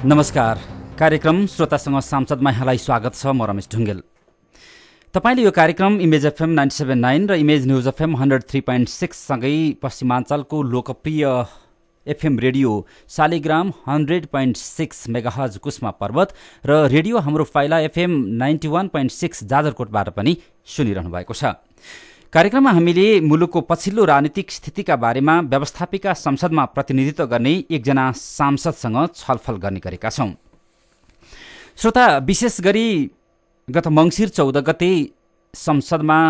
नमस्कार। कार्यक्रम श्रोतासँग सांसदमा यहाँलाई स्वागत छ। म रमेश ढुङ्गेल। तपाईँले यो कार्यक्रम इमेज एफएम 97.9 र इमेज न्युज एफएम 103.6 सँगै पश्चिमाञ्चलको लोकप्रिय FM radio Shaligram 100.6 megahertz Kusma पर्वत र रेडियो हाम्रो पाइला एफएम 91.6 जाजरकोटबाट पनि सुनिरहनु भएको छ। कार्यक्रममा हामीले मुलुकको पछिल्लो राजनीतिक स्थितिका बारेमा व्यवस्थापिका संसदमा प्रतिनिधित्व गर्ने एकजना सांसदसँग छलफल गर्ने गरेका छौँ। श्रोता, विशेष गरी गत मङ्सिर 14 गते संसदमा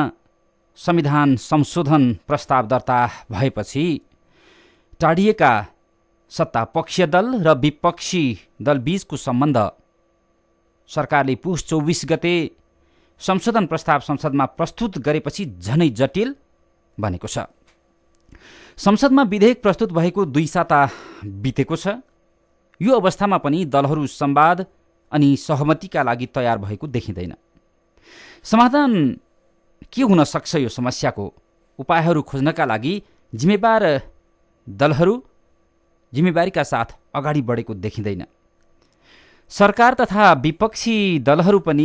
संविधान संशोधन प्रस्ताव दर्ता भएपछि टाढिएका सत्ता पक्षीय दल र विपक्षी दल बीचको सम्बन्ध सरकारले पुस 24 गते संशोधन प्रस्ताव संसदमा प्रस्तुत गरेपछि झनै जटिल बनेको छ। संसदमा विधेयक प्रस्तुत भएको 2 साता बितेको छ। यो अवस्थामा पनि दलहरू संवाद अनि सहमतिका लागि तयार भएको देखिँदैन। समाधान के हुन सक्छ? यो समस्याको उपायहरू खोज्नका लागि जिम्मेवार दलहरू जिम्मेवारीका साथ अगाडि बढेको देखिँदैन। सरकार तथा विपक्षी दलहरू पनि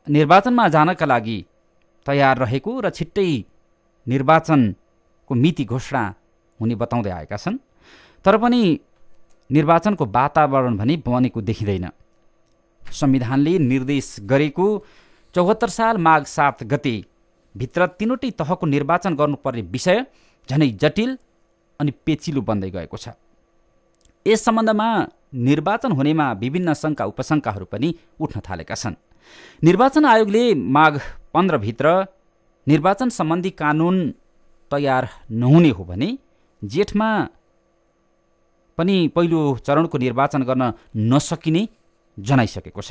निर्वाचनमा जानका लागि तयार रहेको र छिट्टै निर्वाचनको मिति घोषणा हुने बताउँदै आएका छन्। तर पनि निर्वाचनको वातावरण भने बनेको देखिँदैन। संविधानले निर्देश गरेको 74 साल माघ 7 गते भित्र तीनवटै तहको निर्वाचन गर्नुपर्ने विषय झनै जटिल अनि पेचिलो बन्दै गएको छ। यस सम्बन्धमा निर्वाचन हुनेमा विभिन्न शङ्का उपशङ्काहरू पनि उठ्न थालेका छन्। निर्वाचन आयोगले माघ 15 भित्र निर्वाचन सम्बन्धी कानुन तयार नहुने हो भने जेठमा पनि पहिलो चरणको निर्वाचन गर्न नसकिने जनाइसकेको छ।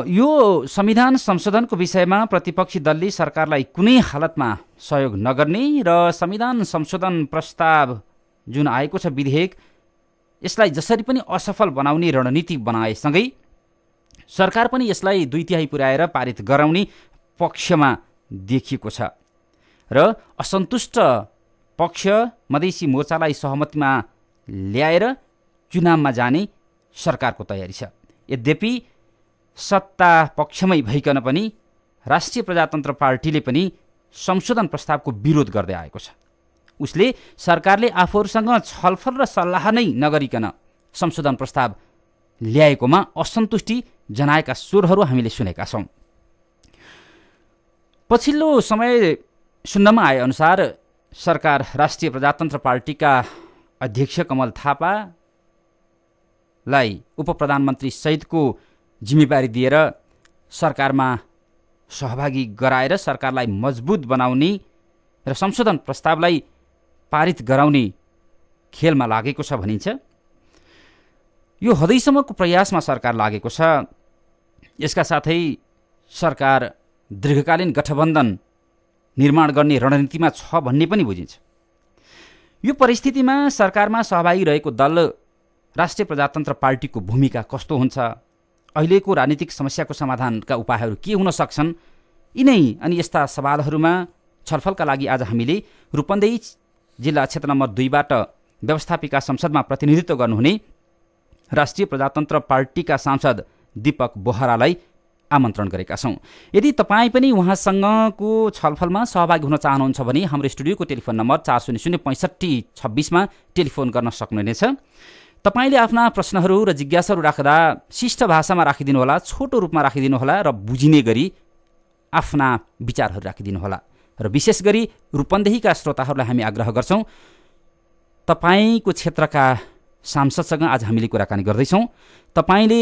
यो संविधान संशोधनको विषयमा प्रतिपक्षी दलले सरकारलाई कुनै हालतमा सहयोग नगर्ने र संविधान संशोधन प्रस्ताव जुन आएको छ विधेयक, यसलाई जसरी पनि असफल बनाउने रणनीति बनाएसँगै सरकार पनि यसलाई 2/3 पुर्याएर पारित गराउने पक्षमा देखिएको छ र असन्तुष्ट पक्ष मधेसी मोर्चालाई सहमतिमा ल्याएर चुनावमा जाने सरकारको तयारी छ। यद्यपि सत्ता पक्षमै भइकन पनि राष्ट्रिय प्रजातन्त्र पार्टीले पनि संशोधन प्रस्तावको विरोध गर्दै आएको छ। उसले सरकारले आफूहरूसँग छलफल र सल्लाह नै नगरिकन संशोधन प्रस्ताव ल्याएकोमा असन्तुष्टि जनाएका स्वरहरू हामीले सुनेका छौँ। पछिल्लो समय सुन्नमा आएअनुसार सरकार राष्ट्रिय प्रजातन्त्र पार्टीका अध्यक्ष कमल थापालाई उपप्रधानमन्त्री सहितको जिम्मेवारी दिएर सरकारमा सहभागी गराएर सरकारलाई मजबुत बनाउने र संशोधन प्रस्तावलाई पारित गराउने खेलमा लागेको छ भनिन्छ। यो हदैसम्मको प्रयासमा सरकार लागेको छ। यसका साथै सरकार दीर्घकालीन गठबन्धन निर्माण गर्ने रणनीतिमा छ भन्ने पनि बुझिन्छ। यो परिस्थितिमा सरकारमा सहभागी रहेको दल राष्ट्रिय प्रजातन्त्र पार्टीको भूमिका कस्तो हुन्छ? अहिलेको राजनीतिक समस्याको समाधानका उपायहरू के हुन सक्छन्? यिनै अनि यस्ता सवालहरूमा छलफलका लागि आज हामीले रूपन्देही जिल्ला क्षेत्र नम्बर 2बाट व्यवस्थापिका संसदमा प्रतिनिधित्व गर्नुहुने राष्ट्रिय प्रजातन्त्र पार्टीका सांसद दीपक बोहरालाई आमन्त्रण गरेका छौँ। यदि तपाईँ पनि उहाँसँगको छलफलमा सहभागी हुन चाहनुहुन्छ भने हाम्रो स्टुडियोको टेलिफोन नम्बर 400-6526मा टेलिफोन गर्न सक्नुहुनेछ। तपाईँले आफ्ना प्रश्नहरू र जिज्ञासाहरू राख्दा शिष्ट भाषामा राखिदिनुहोला, छोटो रूपमा राखिदिनुहोला र बुझिने गरी आफ्ना विचारहरू राखिदिनुहोला। र विशेष गरी रूपन्देहीका श्रोताहरूलाई हामी आग्रह गर्छौँ, तपाईँको क्षेत्रका सांसदसँग आज हामीले कुराकानी गर्दैछौँ। तपाईँले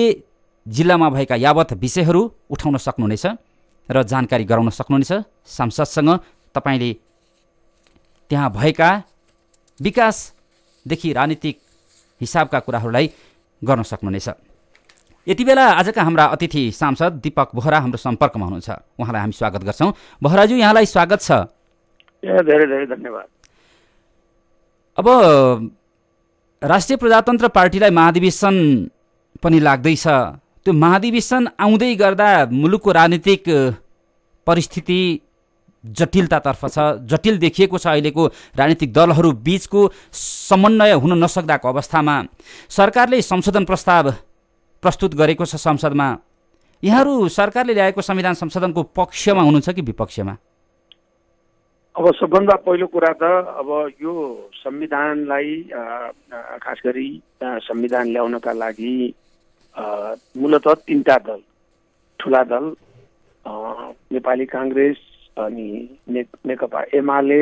जिल्लामा भएका यावत विषयहरू उठाउन सक्नुहुनेछ र जानकारी गराउन सक्नुहुनेछ। सांसदसँग तपाईँले त्यहाँ भएका विकासदेखि राजनीतिक हिसाबका कुराहरूलाई गर्न सक्नुहुनेछ। यति बेला आजका हाम्रा अतिथि सांसद दीपक बोहरा हाम्रो सम्पर्कमा हुनुहुन्छ। उहाँलाई हामी स्वागत गर्छौँ। बोहराज्यू, यहाँलाई स्वागत छ। धेरै धेरै धन्यवाद। अब राष्ट्रिय प्रजातन्त्र पार्टीलाई महाधिवेशन पनि लाग्दैछ। त्यो महाधिवेशन आउँदै गर्दा मुलुकको राजनीतिक परिस्थिति जटिलतातर्फ छ, जटिल देखिएको छ अहिलेको राजनीतिक दलहरू बीचको समन्वय हुन नसक्दाको अवस्थामा सरकारले संशोधन प्रस्ताव प्रस्तुत गरेको छ संसदमा। यहाँहरू सरकारले ल्याएको संविधान संशोधनको पक्षमा हुनुहुन्छ कि विपक्षमा? अब सबभन्दा पहिलो कुरा त अब यो संविधानलाई खास गरी संविधान ल्याउनका लागि मूलतः तीनटा दल, ठुला दल, नेपाली काङ्ग्रेस अनि नेकपा एमाले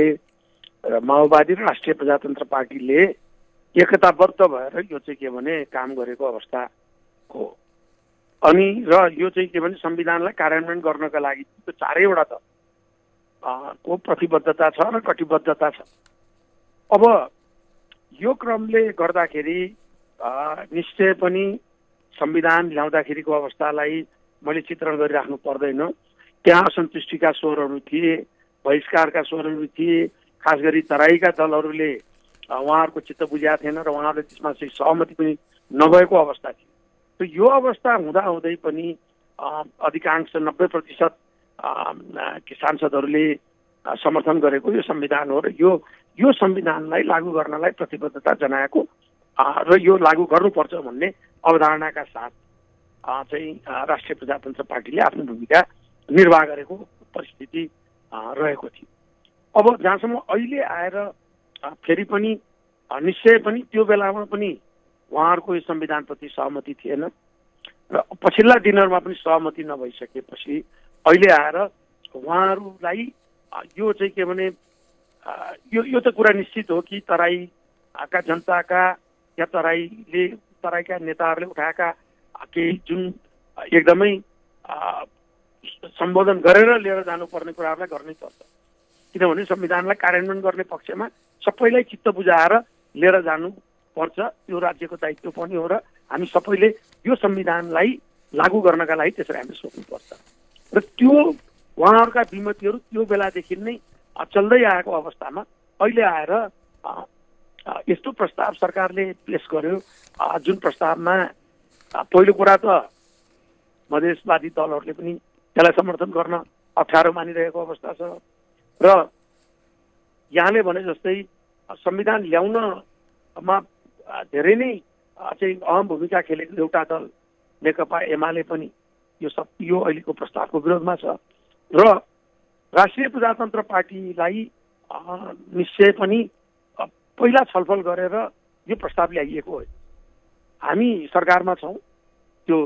र माओवादी र राष्ट्रिय प्रजातन्त्र पार्टीले एकताबद्ध भएर यो चाहिँ के भने काम गरेको अवस्था हो। अनि र यो चाहिँ के भने संविधानलाई कार्यान्वयन गर्नका लागि त्यो चारैवटा त को प्रतिबद्धता छ र कटिबद्धता छ। अब यो क्रमले गर्दाखेरि निश्चय पनि संविधान ल्याउँदाखेरिको अवस्थालाई मैले चित्रण गरिराख्नु पर्दैन। त्यहाँ असन्तुष्टिका स्वरहरू थिए, बहिष्कारका स्वरहरू थिए, खास गरी तराईका दलहरूले उहाँहरूको चित्त बुझाएको थिएन र उहाँहरूले त्यसमा चाहिँ सहमति पनि नभएको अवस्था थियो। त यो अवस्था हुँदाहुँदै पनि अधिकांश 90% सांसदहरूले समर्थन गरेको यो संविधान हो र यो संविधानलाई लागू गर्नलाई प्रतिबद्धता जनाएको र यो लागू गर्नुपर्छ भन्ने अवधारणाका साथ चाहिँ राष्ट्रिय प्रजातन्त्र पार्टीले आफ्नो भूमिका निर्वाह गरेको परिस्थिति रहेको थियो। अब जहाँसम्म अहिले आएर फेरि पनि निश्चय पनि त्यो बेलामा पनि उहाँहरूको यो संविधानप्रति सहमति थिएन र पछिल्ला दिनहरूमा पनि सहमति नभइसकेपछि अहिले आएर उहाँहरूलाई यो चाहिँ के भने यो त कुरा निश्चित हो कि तराईका जनताका या तराईका नेताहरूले उठाएका केही जुन एकदमै सम्बोधन गरेर लिएर जानुपर्ने कुराहरूलाई गर्नै पर्छ। किनभने संविधानलाई कार्यान्वयन गर्ने पक्षमा सबैलाई चित्त बुझाएर लिएर जानुपर्छ, त्यो राज्यको दायित्व पनि हो र हामी सबैले यो संविधानलाई लागू गर्नका लागि त्यसरी हामी सोच्नुपर्छ। र त्यो उहाँहरूका विमतिहरू त्यो बेलादेखि नै चल्दै आएको अवस्थामा अहिले आएर यस्तो प्रस्ताव सरकारले पेश गर्यो जुन प्रस्तावमा पहिलो कुरा त मधेसवादी दलहरूले पनि त्यसलाई समर्थन गर्न अप्ठ्यारो मानिरहेको अवस्था छ र यहाँले भने जस्तै संविधान ल्याउनमा धेरै नै चाहिँ अहम भूमिका खेलेको एउटा दल नेकपा एमाले पनि यो अहिलेको प्रस्तावको विरोधमा छ र राष्ट्रिय प्रजातन्त्र पार्टीलाई निश्चय पनि पहिला छलफल गरेर यो प्रस्ताव ल्याइएको हो। हामी सरकारमा छौँ, त्यो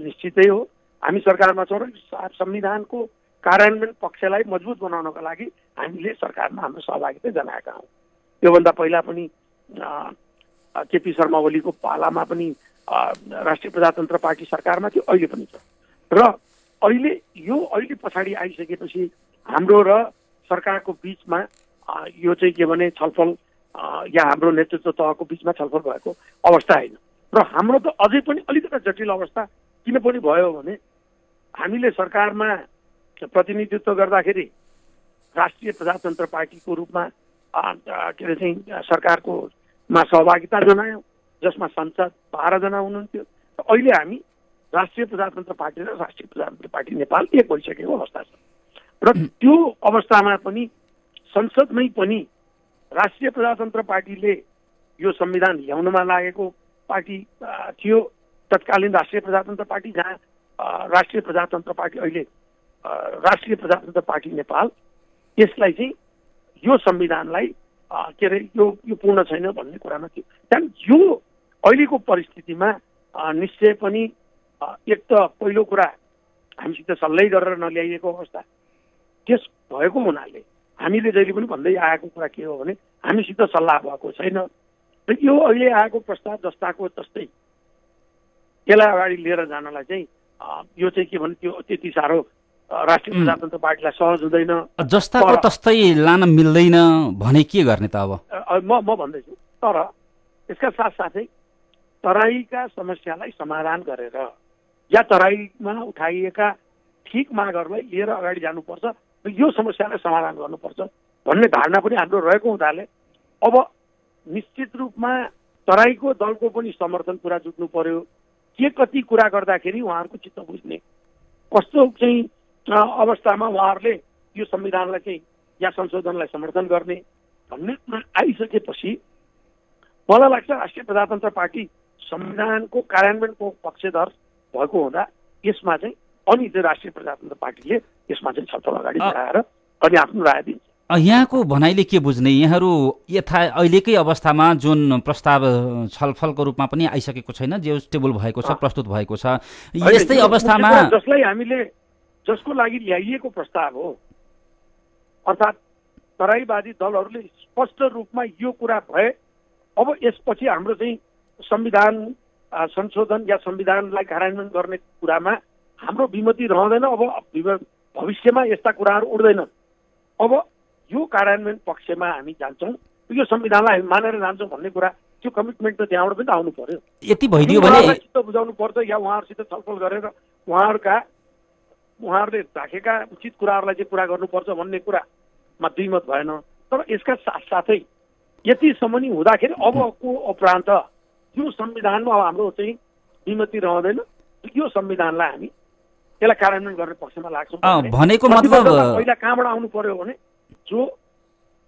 निश्चितै हो। हामी सरकारमा छौँ र संविधानको कार्यान्वयन पक्षलाई मजबुत बनाउनको लागि हामीले सरकारमा हाम्रो सहभागिता जनाएका हौँ। त्योभन्दा पहिला पनि केपी शर्मा ओलीको पालामा पनि राष्ट्रिय प्रजातन्त्र पार्टी सरकारमा थियो, अहिले पनि छ र अहिले पछाडि आइसकेपछि हाम्रो र सरकारको बिचमा यो चाहिँ के भने छलफल या हाम्रो नेतृत्व तहको बिचमा छलफल भएको अवस्था होइन र हाम्रो त अझै पनि अलिकति जटिल अवस्था किन पनि भयो भने हामीले सरकारमा प्रतिनिधित्व गर्दाखेरि राष्ट्रिय प्रजातन्त्र पार्टीको रूपमा के अरे चाहिँ सरकारकोमा सहभागिता जनायौँ, जसमा संसद 12 जना हुनुहुन्थ्यो। अहिले हामी राष्ट्रिय प्रजातन्त्र पार्टी र राष्ट्रिय प्रजातन्त्र पार्टी नेपाल एक भइसकेको अवस्था छ र त्यो अवस्थामा पनि संसदमै पनि राष्ट्रिय प्रजातन्त्र पार्टीले यो संविधान ल्याउनमा लागेको पार्टी थियो, तत्कालीन राष्ट्रिय प्रजातन्त्र पार्टी, जहाँ राष्ट्रिय प्रजातन्त्र पार्टी अहिले राष्ट्रिय प्रजातन्त्र पार्टी नेपाल, यसलाई चाहिँ यो संविधानलाई के अरे यो पूर्ण छैन भन्ने कुरामा थियो। त्यहाँदेखि यो अहिलेको परिस्थितिमा निश्चय पनि एक त पहिलो कुरा हामीसित सल्लाह गरेर नल्याइएको अवस्था, त्यस भएको हुनाले हामीले जहिले पनि भन्दै आएको कुरा के हो भने हामीसित सल्लाह भएको छैन र यो अहिले आएको प्रस्ताव जस्ताको तस्तै यसलाई अगाडि लिएर जानलाई चाहिँ यो चाहिँ के भने त्यो त्यति साह्रो राष्ट्रिय प्रजातन्त्र पार्टीलाई सहज हुँदैन। जस्ताको तस्तै लान मिल्दैन भने के गर्ने त? अब म भन्दैछु, तर यसका साथसाथै तराईका समस्यालाई समाधान गरेर या तराईमा उठाइएका ठिक मागहरूलाई लिएर अगाडि जानुपर्छ र यो समस्यालाई समाधान गर्नुपर्छ भन्ने धारणा पनि हाम्रो रहेको हुनाले अब निश्चित रूपमा तराईको दलको पनि समर्थन कुरा जुट्नु पर्यो। के कति कुरा गर्दाखेरि उहाँहरूको चित्त बुझ्ने, कस्तो चाहिँ अवस्थामा उहाँहरूले यो संविधानलाई चाहिँ या संशोधनलाई समर्थन गर्ने भन्ने कुरा आइसकेपछि मलाई लाग्छ राष्ट्रिय प्रजातन्त्र पार्टी संविधानको कार्यान्वयनको पक्षधर भएको हुँदा यसमा चाहिँ अनि चाहिँ राष्ट्रिय प्रजातन्त्र पार्टीले यसमा चाहिँ छलफल अगाडि बढाएर अनि आफ्नो राय दिन्छ। यहाँको भनाइले के बुझ्ने, यहाँहरू अहिलेकै अवस्थामा जुन प्रस्ताव छलफलको रूपमा पनि आइसकेको छैन, जे टेबल भएको छ, प्रस्तुत भएको छ, यस्तै अवस्थामा जसलाई हामीले जसको लागि ल्याइएको प्रस्ताव हो अर्थात् तराईवादी दलहरूले स्पष्ट रूपमा यो कुरा भए अब यसपछि हाम्रो चाहिँ संविधान संशोधन या संविधानलाई कार्यान्वयन गर्ने कुरामा हाम्रो विमति रहँदैन, अब भविष्यमा यस्ता कुराहरू उठ्दैन, अब यो कार्यान्वयन पक्षमा हामी जान्छौँ, यो संविधानलाई हामी मानेर जान्छौँ भन्ने कुरा त्यो कमिटमेन्ट त त्यहाँबाट पनि आउनु पर्यो। यति भइदियो भने चित्त बुझाउनु पर्छ या उहाँहरूसित छलफल गरेर उहाँहरूले राखेका उचित कुराहरूलाई चाहिँ पुरा गर्नुपर्छ भन्ने कुरामा दुईमत भएन। तर यसका साथसाथै यतिसम्म नि हुँदाखेरि अबको उपरान्त यो संविधानमा अब हाम्रो चाहिँ विमति रहँदैन, यो संविधानलाई हामी यसलाई कार्यान्वयन गर्ने पक्षमा लाग्छौँ भनेको मतलब पहिला कहाँबाट आउनु पर्यो भने जो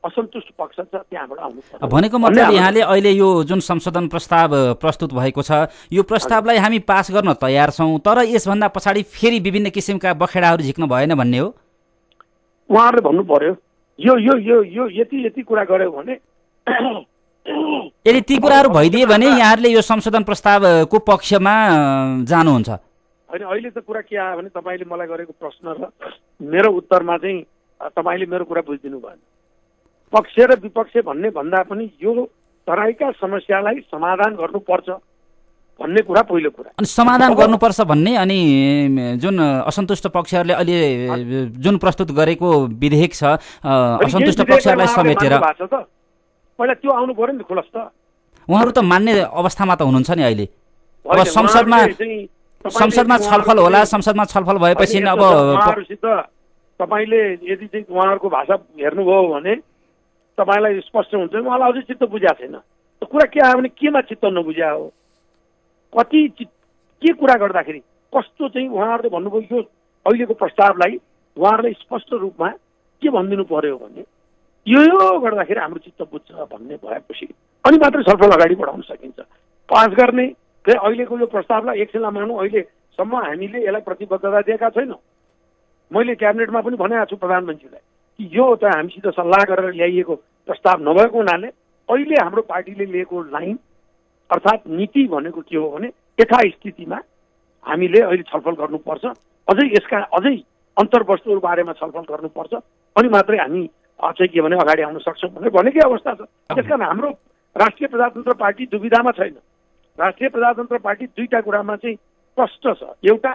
असन्तुष्ट पक्ष छ त्यहाँबाट आउनु पर्यो। भनेको मतलब यहाँले अहिले यो जुन संशोधन प्रस्ताव प्रस्तुत भएको छ यो प्रस्तावलाई हामी पास गर्न तयार छौँ, तर यसभन्दा पछाडि फेरि विभिन्न किसिमका बखेडाहरू झिक्न भएन भन्ने हो। उहाँहरूले भन्नु पर्यो यो यो यो यो यति कुरा गर्यो भने यदि ती कुराहरू भइदिए भने यहाँहरूले यो संशोधन प्रस्तावको पक्षमा जानुहुन्छ। होइन अहिले त कुरा के आयो भने तपाईँले मलाई गरेको प्रश्न र मेरो उत्तरमा चाहिँ तपाईँले मेरो कुरा बुझिदिनु भएन। पक्ष र विपक्ष भन्ने भन्दा पनि यो तराईका समस्यालाई समाधान गर्नुपर्छ भन्ने कुरा पहिलो कुरा। अनि समाधान गर्नुपर्छ भन्ने अनि जुन असन्तुष्ट पक्षहरूले अहिले जुन प्रस्तुत गरेको विधेयक छ असन्तुष्ट पक्षहरूलाई समेटेर पहिला त्यो आउनु पर्यो नि खुलस्त। उहाँहरू त मान्ने अवस्थामा त हुनुहुन्छ नि अहिले। अब संसदमा छलफल होला, संसदमा छलफल भएपछि अब उहाँहरूसित तपाईँले यदि चाहिँ उहाँहरूको भाषा हेर्नुभयो भने तपाईँलाई स्पष्ट हुन्छ। उहाँलाई अझै चित्त बुझाएको छैन। कुरा के आयो भने केमा चित्त नबुझ्या हो, कति के कुरा गर्दाखेरि कस्तो चाहिँ उहाँहरूले भन्नुभयो यो अहिलेको प्रस्तावलाई उहाँहरूले स्पष्ट रूपमा के भनिदिनु पर्यो भने यो गर्दाखेरि हाम्रो चित्त बुझ्छ भन्ने भएपछि अनि मात्रै छलफल अगाडि बढाउन सकिन्छ। पास गर्ने अहिलेको यो प्रस्तावलाई एकछिनलाई मानौँ अहिलेसम्म हामीले यसलाई प्रतिबद्धता दिएका छैनौँ। मैले क्याबिनेटमा पनि भनेको छु प्रधानमन्त्रीलाई कि यो त हामीसित सल्लाह गरेर ल्याइएको प्रस्ताव नभएको हुनाले अहिले हाम्रो पार्टीले लिएको लाइन अर्थात् नीति भनेको के हो भने यथास्थितिमा हामीले अहिले छलफल गर्नुपर्छ, अझै अन्तर्वस्तुहरू बारेमा छलफल गर्नुपर्छ अनि मात्रै हामी चाहिँ के भने अगाडि आउन सक्छौँ भनेर भनेकै अवस्था छ। त्यसकारण हाम्रो राष्ट्रिय प्रजातन्त्र पार्टी दुविधामा छैन। राष्ट्रिय प्रजातन्त्र पार्टी दुईटा कुरामा चाहिँ स्पष्ट छ। एउटा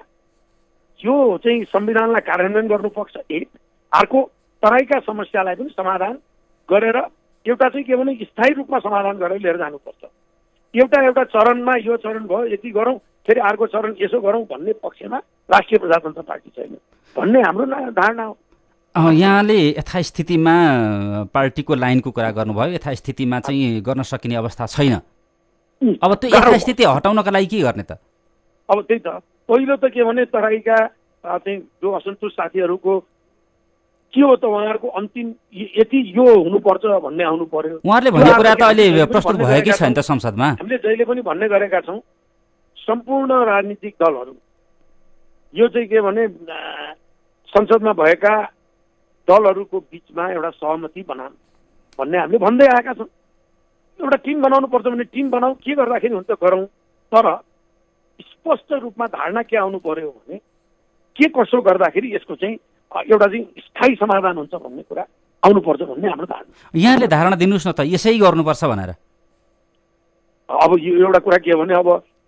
यो चाहिँ संविधानलाई कार्यान्वयन गर्नु पक्ष एक, अर्को तराईका समस्यालाई पनि समाधान गरेर एउटा चाहिँ के भने स्थायी रूपमा समाधान गरेर लिएर जानुपर्छ। एउटा चरणमा यो चरण भयो यति गरौँ फेरि अर्को चरण यसो गरौँ भन्ने पक्षमा राष्ट्रिय प्रजातन्त्र पार्टी छैन भन्ने हाम्रो धारणा हो। यहाँले यथास्थितिमा पार्टीको लाइनको कुरा गर्नुभयो, यथास्थितिमा चाहिँ गर्न सकिने अवस्था छैन। अब त्यो यथास्थिति हटाउनका लागि के गर्ने त? अब त्यही त पहिलो त के भने तराईका चाहिँ जो असन्तुष्ट साथीहरूको के हो त उहाँहरूको अन्तिम यति यो हुनुपर्छ भन्ने आउनु पर्यो। उहाँहरूले भन्ने कुरा त अहिले प्रस्तुत भएकै छैन त संसदमा। हामीले जहिले पनि भन्ने गरेका छौँ सम्पूर्ण राजनीतिक दलहरू यो चाहिँ के भने संसदमा भएका दलहरूको बिचमा एउटा सहमति बनाऊँ भन्ने हामीले भन्दै आएका छौँ। एउटा टिम बनाउनु पर्छ भने टिम बनाऊ, के गर्दाखेरि हुन्छ गरौँ, तर स्पष्ट रूपमा धारणा के आउनु पर्यो भने के कसो गर्दाखेरि यसको चाहिँ एउटा चाहिँ स्थायी समाधान हुन्छ भन्ने कुरा आउनुपर्छ भन्ने हाम्रो धारणा। यहाँले धारणा दिनुहोस् न त यसै गर्नुपर्छ भनेर। अब यो एउटा कुरा के भने अब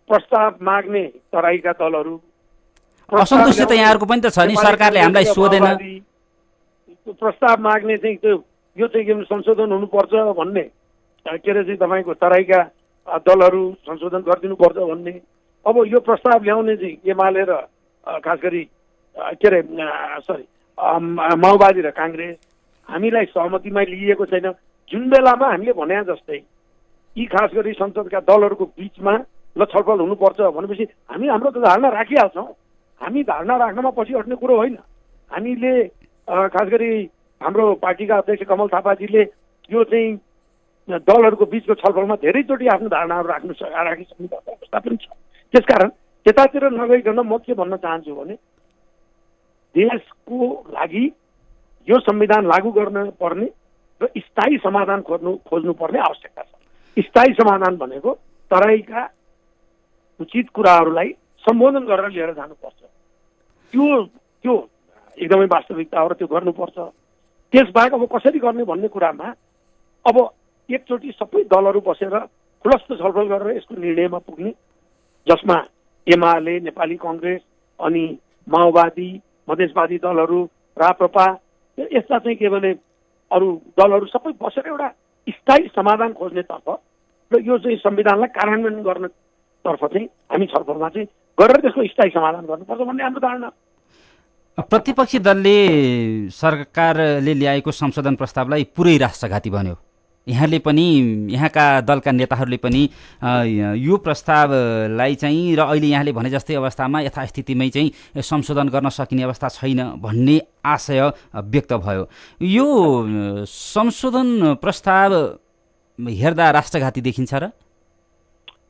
प्रस्ताव माग्ने तराईका दलहरू असन्तुष्ट त यहाँहरूको पनि त छ नि, सरकारले हामीलाई सोधेन। प्रस्ताव माग्ने चाहिँ त्यो यो चाहिँ के संशोधन हुनुपर्छ भन्ने के अरे चाहिँ तपाईँको तराईका दलहरू संशोधन गरिदिनुपर्छ भन्ने। अब यो प्रस्ताव ल्याउने चाहिँ एमाले र खास गरी के अरे माओवादी र काङ्ग्रेस हामीलाई सहमतिमा लिएको छैन। जुन बेलामा हामीले भने जस्तै यी खास गरी संसदका दलहरूको बिचमा ल छलफल हुनुपर्छ भनेपछि हामी हाम्रो त धारणा राखिहाल्छौँ। हामी धारणा राख्नमा पछि हट्ने कुरो होइन। हामीले खास गरी हाम्रो पार्टीका अध्यक्ष कमल थापाजीले यो चाहिँ दलहरूको बिचको छलफलमा धेरैचोटि आफ्नो धारणाहरू राखिसक्नु भएको अवस्था पनि छ। त्यसकारण त्यतातिर नगइकन म के भन्न चाहन्छु भने देशको लागि यो संविधान लागू गर्न पर्ने र स्थायी समाधान खोज्नुपर्ने आवश्यकता छ। स्थायी समाधान भनेको तराईका उचित कुराहरूलाई सम्बोधन गरेर लिएर जानुपर्छ। त्यो एकदमै वास्तविकता हो र त्यो गर्नुपर्छ। त्यसबाहेक अब कसरी गर्ने भन्ने कुरामा अब एकचोटि सबै दलहरू बसेर खुलस्त छलफल गरेर यसको निर्णयमा पुग्ने, जसमा एमाले, नेपाली कङ्ग्रेस, अनि माओवादी, मधेसवादी दलहरू, राप्रपा, यस्ता चाहिँ के भने अरू दलहरू सबै बसेर एउटा स्थायी समाधान खोज्नेतर्फ र यो चाहिँ संविधानलाई कार्यान्वयन गर्नेतर्फ चाहिँ हामी छलफलमा चाहिँ गरेर त्यसको स्थायी समाधान गर्नुपर्छ भन्ने हाम्रो धारणा। प्रतिपक्षी दलले सरकारले ल्याएको संशोधन प्रस्तावलाई पुरै राष्ट्रघाती भन्यो। यहाँले पनि, यहाँका दलका नेताहरूले पनि यो प्रस्तावलाई चाहिँ र अहिले यहाँले भने जस्तै अवस्थामा यथास्थितिमै चाहिँ संशोधन गर्न सकिने अवस्था छैन भन्ने आशय व्यक्त भयो। यो संशोधन प्रस्ताव हेर्दा राष्ट्रघाती देखिन्छ र?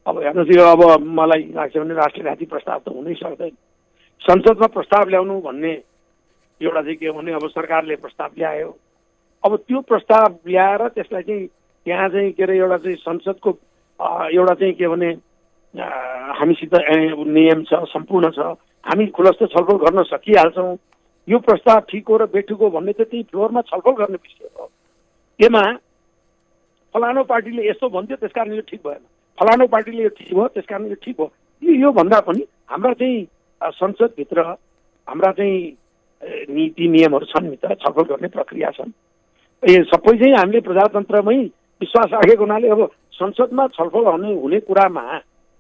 अब हेर्नुहोस्, यो अब मलाई लाग्छ भने राष्ट्रघाती प्रस्ताव त हुनै सक्दैन। संसदमा प्रस्ताव ल्याउनु भन्ने एउटा चाहिँ के भने अब सरकारले प्रस्ताव ल्यायो, अब त्यो प्रस्ताव ल्याएर त्यसलाई चाहिँ यहाँ चाहिँ के अरे एउटा चाहिँ संसदको एउटा चाहिँ के भने हामीसित नियम छ, सम्पूर्ण छ, हामी खुलस्त छलफल गर्न सकिहाल्छौँ। यो प्रस्ताव ठिक हो र बेठिक हो भन्ने त त्यही फ्लोरमा छलफल गर्ने विषय हो। यसमा फलानो पार्टीले यस्तो भन्थ्यो त्यसकारण यो ठिक भएन, फलानो पार्टीले यो ठिक भयो त्यसकारण यो ठिक हो, यो भन्दा पनि हाम्रा चाहिँ संसदभित्र हाम्रा चाहिँ नीति नियमहरू छन् नि त, छलफल गर्ने प्रक्रिया छन्। यो सबै चाहिँ हामीले प्रजातन्त्रमै विश्वास राखेको हुनाले अब संसदमा छलफल हुने कुरामा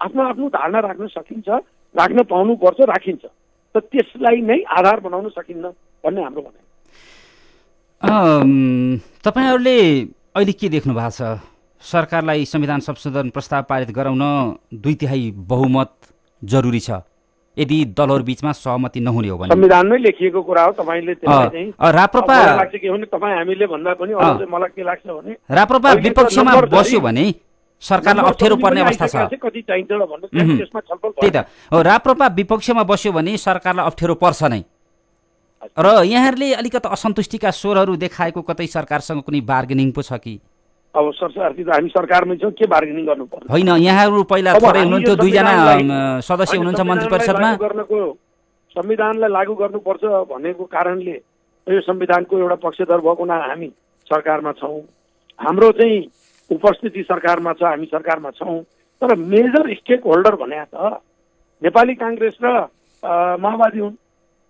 आफ्नो आफ्नो धारणा राख्न सकिन्छ, राख्न पाउनुपर्छ, राखिन्छ, त त्यसलाई नै आधार बनाउन सकिन्न भन्ने हाम्रो भनाइ। तपाईँहरूले अहिले के देख्नु भएको छ? सरकारलाई संविधान संशोधन प्रस्ताव पारित गराउन 2/3 बहुमत जरुरी छ। यदि दलहरू बीचमा सहमति नहुने हो भने संविधानमै लेखिएको कुरा हो। तपाईँले त्यसलाई चाहिँ राप्रपा लाग्छ के भने तपाईँ हामीले भन्दा पनि अझ चाहिँ मलाई के लाग्छ भने राप्रपा विपक्षमा बस्यो भने सरकारलाई अप्ठ्यारो पर्ने अवस्था छ। कति चाहिन्छ भन्ने त्यसमा छलफल त्यही त हो। राप्रपा विपक्षमा बस्यो भने सरकारलाई अप्ठ्यारो पर्छ नै। र यहाँहरूले अलिकति असन्तुष्टिका स्वरहरू देखाएको कतै सरकारसँग कुनै बार्गेनिङ पो छ कि? अब हामी सरकारमै छौँ, के बार्गेनिङ गर्नु पर्छ? होइन, यहाँहरू पहिला थोरै हुनुहुन्थ्यो, 2जना सदस्य हुनुहुन्छ मन्त्री परिषदमा। संविधानलाई लागू गर्नुपर्छ भनेको कारणले यो संविधानको एउटा पक्षधर भएको हुनाले हामी सरकारमा छौँ। हाम्रो चाहिँ उपस्थिति सरकारमा छ, हामी सरकारमा छौँ। तर मेजर स्टेक होल्डर भने त नेपाली काङ्ग्रेस र माओवादी हुन्।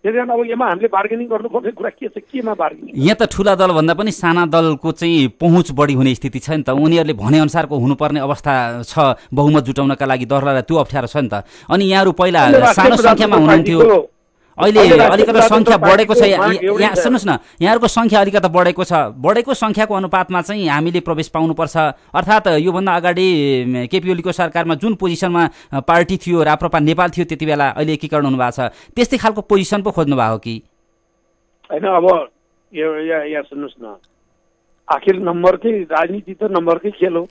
त्यही कारण अब यसमा हामीले बार्गेनिङ गर्नुपर्ने कुरा के छ? केमा बार्गेनिङ? यहाँ त ठुला दलभन्दा पनि साना दलको चाहिँ पहुँच बढी हुने स्थिति छ नि त। उनीहरूले भनेअनुसारको हुनुपर्ने अवस्था छ बहुमत जुटाउनका लागि, दललाई त्यो अप्ठ्यारो छ नि त। अनि यहाँहरू पहिला सानो सङ्ख्यामा हुनुहुन्थ्यो, अहिले अलिकति सङ्ख्या बढेको छ। यहाँ सुन्नुहोस् न, यहाँहरूको सङ्ख्या अलिकति बढेको छ। बढेको सङ्ख्याको अनुपातमा चाहिँ हामीले प्रवेश पाउनुपर्छ। अर्थात् योभन्दा अगाडि केपी ओलीको सरकारमा जुन पोजिसनमा पार्टी थियो, राप्रपा नेपाल थियो, त्यति बेला अहिले एकीकरण हुनुभएको छ, त्यस्तै खालको पोजिसन पो खोज्नु भएको कि होइन? अब यहाँ सुन्नुहोस् न, आखिर नम्बरकै राजनीति त नम्बरकै खेल हो,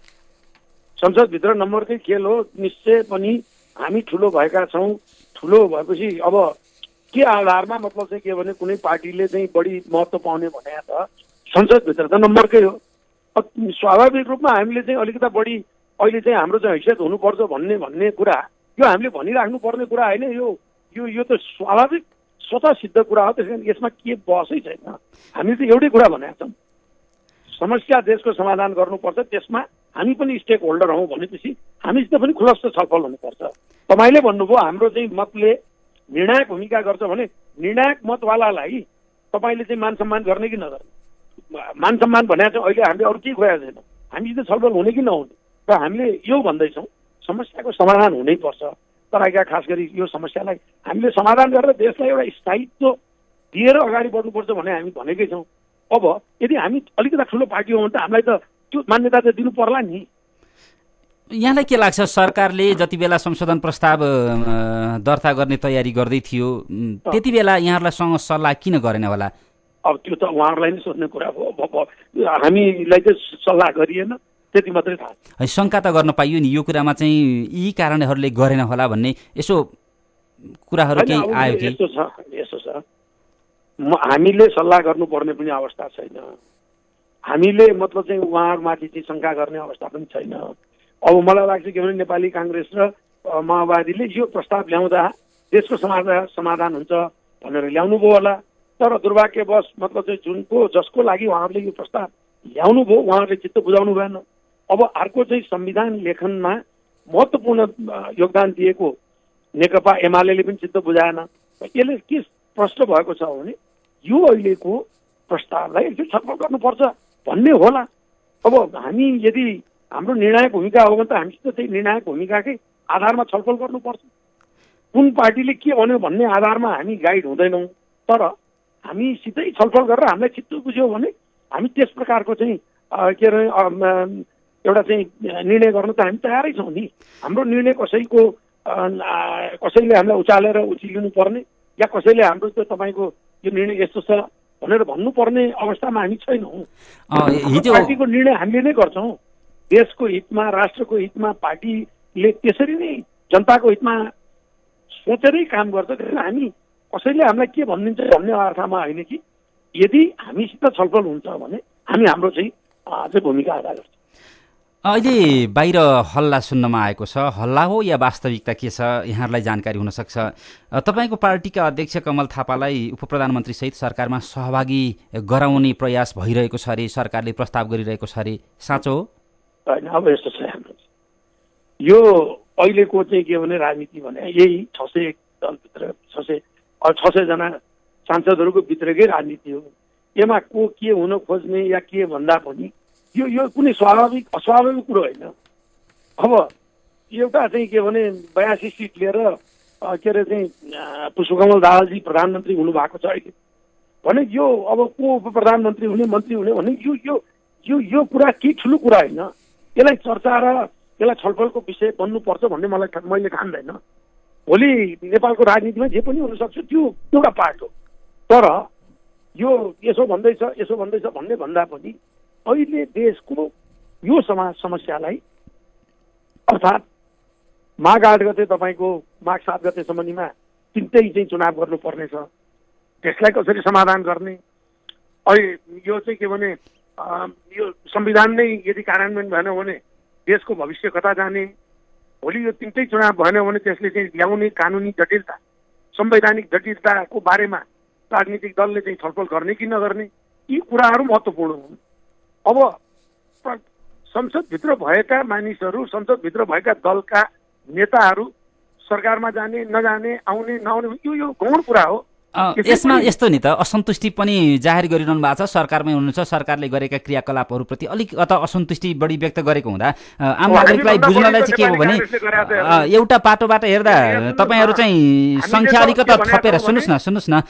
संसदभित्र नम्बरकै खेल हो। निश्चय पनि हामी ठुलो भएका छौँ। ठुलो भएपछि अब के आधारमा मतलब चाहिँ के भने कुनै पार्टीले चाहिँ बढी महत्त्व पाउने भने त संसदभित्र त नम्बरकै हो। स्वाभाविक रूपमा हामीले चाहिँ अलिकति बढी अहिले चाहिँ हाम्रो चाहिँ हैसियत हुनुपर्छ भन्ने कुरा यो हामीले भनिराख्नु पर्ने कुरा होइन। यो त स्वाभाविक स्वतः सिद्ध कुरा हो। त्यस कारण यसमा के बहसै छैन। हामी त एउटै कुरा भनेका छौँ, समस्या देशको समाधान गर्नुपर्छ, त्यसमा हामी पनि स्टेक होल्डर हौँ भनेपछि हामीसित पनि खुलस्त छलफल हुनुपर्छ। तपाईँले भन्नुभयो हाम्रो चाहिँ मतले निर्णायक भूमिका गर्छ भने निर्णायक मतवालालाई तपाईँले चाहिँ मान सम्मान गर्ने कि नगर्ने? मान सम्मान भने चाहिँ अहिले हामीले अरू केही खोजेको छैन, हामीसित छलफल हुने कि नहुने। र हामीले यो भन्दैछौँ समस्याको समाधान हुनैपर्छ। तराईका खास गरी यो समस्यालाई हामीले समाधान गरेर देशलाई एउटा स्थायित्व दिएर अगाडि बढ्नुपर्छ भने हामी भनेकै छौँ। अब यदि हामी अलिकति ठुलो पार्टी हो भने त हामीलाई त त्यो मान्यता त दिनु पर्ला नि। यहाँलाई के लाग्छ, सरकारले जति बेला संशोधन प्रस्ताव दर्ता गर्ने तयारी गर्दै थियो त्यति बेला यहाँहरूलाई सँग सल्लाह किन गरेन होला? अब त्यो त उहाँहरूलाई नै सोध्ने कुरा हो। हामीलाई चाहिँ सल्लाह गरिएन, त्यति मात्रै थाहा छ। है शङ्का त गर्न पाइयो नि यो कुरामा चाहिँ यी कारणहरूले गरेन होला भन्ने यसो कुराहरू केही आयो कि? यसो छ हामीले सल्लाह गर्नुपर्ने पनि अवस्था छैन, हामीले मतलब चाहिँ उहाँहरूमाथि चाहिँ शङ्का गर्ने अवस्था पनि छैन। अब मलाई लाग्छ के भने नेपाली काङ्ग्रेस र माओवादीले यो प्रस्ताव ल्याउँदा देशको समाधान हुन्छ भनेर ल्याउनु भयो होला, तर दुर्भाग्यवश मतलब चाहिँ जसको लागि उहाँहरूले यो प्रस्ताव ल्याउनु भयो उहाँहरूले चित्त बुझाउनु भएन। अब अर्को चाहिँ संविधान लेखनमा महत्त्वपूर्ण योगदान दिएको नेकपा एमाले पनि चित्त बुझाएन। यसले के प्रश्न भएको छ भने यो अहिलेको प्रस्तावलाई एकचोटि छलफल गर्नुपर्छ भन्ने होला। अब हामी यदि हाम्रो निर्णायक भूमिका हो भने त हामीसित चाहिँ निर्णायक भूमिकाकै आधारमा छलफल गर्नुपर्छ। कुन पार्टीले के भन्यो भन्ने आधारमा हामी गाइड हुँदैनौँ, तर हामीसितै छलफल गरेर हामीलाई चित्त बुझ्यो भने हामी त्यस प्रकारको चाहिँ के अरे एउटा चाहिँ निर्णय गर्न त हामी तयारै छौँ नि। हाम्रो निर्णय कसैले हामीलाई उचालेर उचिलिनु पर्ने या कसैले हाम्रो त्यो तपाईँको यो निर्णय यस्तो छ भनेर भन्नुपर्ने अवस्थामा हामी छैनौँ। पार्टीको निर्णय हामीले नै गर्छौँ। देशको हितमा, राष्ट्रको हितमा पार्टीले त्यसरी नै जनताको हितमा सोचेरै काम गर्छ। त्यसैले हामी कसैले हामीलाई के भनिदिन्छ भन्ने अर्थमा होइन कि यदि हामीसित छलफल हुन्छ भने हामी हाम्रो चाहिँ भूमिका अदा गर्छौँ। अहिले बाहिर हल्ला सुन्नमा आएको छ, हल्ला हो या वास्तविकता के छ यहाँहरूलाई जानकारी हुनसक्छ। तपाईँको पार्टीका अध्यक्ष कमल थापालाई उपप्रधानमन्त्रीसहित सरकारमा सहभागी गराउने प्रयास भइरहेको छ अरे, सरकारले प्रस्ताव गरिरहेको छ अरे, साँचो हो? होइन, अब यस्तो छ हाम्रो यो अहिलेको चाहिँ के भने राजनीति भने यही 601 दलभित्र 600 जना सांसदहरूको भित्रकै राजनीति हो। यसमा को के हुन खोज्ने या के भन्दा पनि यो कुनै स्वाभाविक अस्वाभाविक कुरो होइन। अब एउटा चाहिँ के भने 82 सिट लिएर के अरे चाहिँ पुष्पकमल दाहालजी प्रधानमन्त्री हुनुभएको छ अहिले भने यो अब को उप प्रधानमन्त्री हुने, मन्त्री हुने भने यो कुरा केही ठुलो कुरा होइन। यसलाई चर्चा र यसलाई छलफलको विषय बन्नुपर्छ भन्ने मैले ठान्दैन। भोलि नेपालको राजनीतिमा जे पनि हुनसक्छ त्यो एउटा पार्ट हो। तर यो यसो भन्दैछ भन्ने भन्दा पनि अहिले देशको यो समस्यालाई अर्थात् माघ 8 गते तपाईँको माघ 7 गते सम्बन्धीमा तिनटै चाहिँ चुनाव गर्नुपर्नेछ। त्यसलाई कसरी समाधान गर्ने? अहिले यो चाहिँ के भने यो संविधान नै यदि कार्यान्वयन भएन भने देशको भविष्य कता जाने? भोलि यो तिनटै चुनाव भएन भने त्यसले चाहिँ ल्याउने कानुनी जटिलता, संवैधानिक जटिलताको बारेमा राजनीतिक दलले चाहिँ छलफल गर्ने कि नगर्ने, यी कुराहरू महत्त्वपूर्ण हुन्। अब संसदभित्र भएका मानिसहरू, संसदभित्र भएका दलका नेताहरू सरकारमा जाने नजाने, आउने नआउने यो गौण कुरा हो। यसमा यस्तो नि त असन्तुष्टि पनि जाहेर गरिरहनु भएको छ, सरकारमै हुनुहुन्छ, सरकारले गरेका क्रियाकलापहरूप्रति अलिकता असन्तुष्टि बढी व्यक्त गरेको हुँदा आम नागरिकलाई बुझ्नलाई चाहिँ के हो भने एउटा पाटोबाट हेर्दा तपाईँहरू चाहिँ सङ्ख्या अलिकता थपेर सुन्नुहोस् न